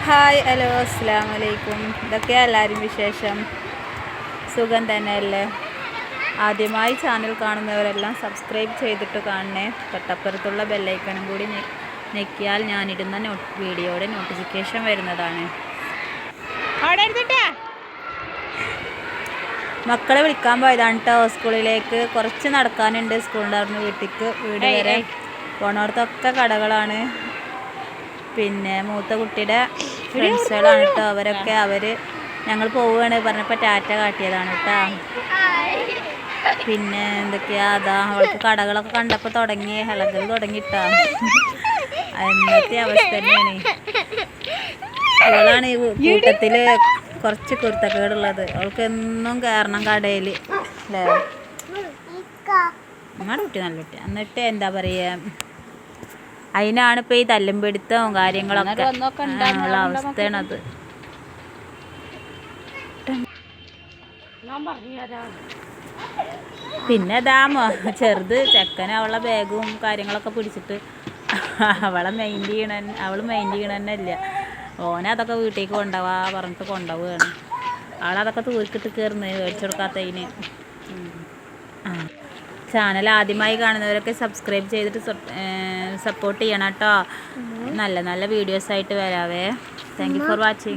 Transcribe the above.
Hi hello അസ്സലാമു അലൈക്കും. ഇതൊക്കെയാണ് എല്ലാവരും വിശേഷം. സുഖം തന്നെയല്ലേ? ആദ്യമായി ചാനൽ കാണുന്നവരെല്ലാം സബ്സ്ക്രൈബ് ചെയ്തിട്ട് കാണണേ. തൊട്ടപ്പുറത്തുള്ള ബെല്ലൈക്കണും കൂടി ഞെക്കിയാൽ ഞാനിടുന്ന വീഡിയോയുടെ നോട്ടിഫിക്കേഷൻ വരുന്നതാണ്. മക്കളെ വിളിക്കാൻ പോയതാണ് കേട്ടോ സ്കൂളിലേക്ക്. കുറച്ച് നടക്കാനുണ്ട് സ്കൂളിൻ്റെ അവിടുന്ന് വീട് വരെ. പോണോടത്തൊക്കെ കടകളാണ്. പിന്നെ മൂത്ത കുട്ടിയുടെ ഫ്രണ്ട്സുകളാണ് കേട്ടോ അവരൊക്കെ. ഞങ്ങൾ പോവുകയാണ് പറഞ്ഞപ്പോൾ ടാറ്റ കാട്ടിയതാണ് കേട്ടോ. പിന്നെ എന്തൊക്കെയാ അവൾക്ക് കടകളൊക്കെ കണ്ടപ്പോൾ ഹലകൽ തുടങ്ങിയിട്ടാ. എന്നത്തെ അവസ്ഥ തന്നെയാണ്. അവളാണ് ഈ കൂട്ടത്തിൽ കുറച്ച് കുരുത്തക്കേടുള്ളത്. അവൾക്ക് എന്നും കയറണം കടയിൽ അല്ലേ? നമ്മുടെ കുട്ടി നല്ല കുട്ടി. എന്നിട്ട് എന്താ പറയുക, അതിനാണ് ഇപ്പോൾ ഈ തല്ലും പിടുത്തവും കാര്യങ്ങളൊക്കെ ഉള്ള അവസ്ഥയാണത്. പിന്നെ ചെറുത് ചെക്കന് അവളെ ബാഗും കാര്യങ്ങളൊക്കെ പിടിച്ചിട്ട് അവൾ മൈൻഡ് ചെയ്യണ തന്നെ ഇല്ല. ഓനതൊക്കെ വീട്ടിലേക്ക് കൊണ്ടുപോവാ പറഞ്ഞിട്ട് കൊണ്ടുപോവുകയാണ്. ആളതൊക്കെ തൂക്കിട്ട് കയറുന്നത് മേടിച്ചു കൊടുക്കാത്തതിന്. ചാനൽ ആദ്യമായി കാണുന്നവരൊക്കെ സബ്സ്ക്രൈബ് ചെയ്തിട്ട് സപ്പോർട്ട് ചെയ്യണം കേട്ടോ. നല്ല നല്ല വീഡിയോസായിട്ട് വരാവേ. Thank you for watching.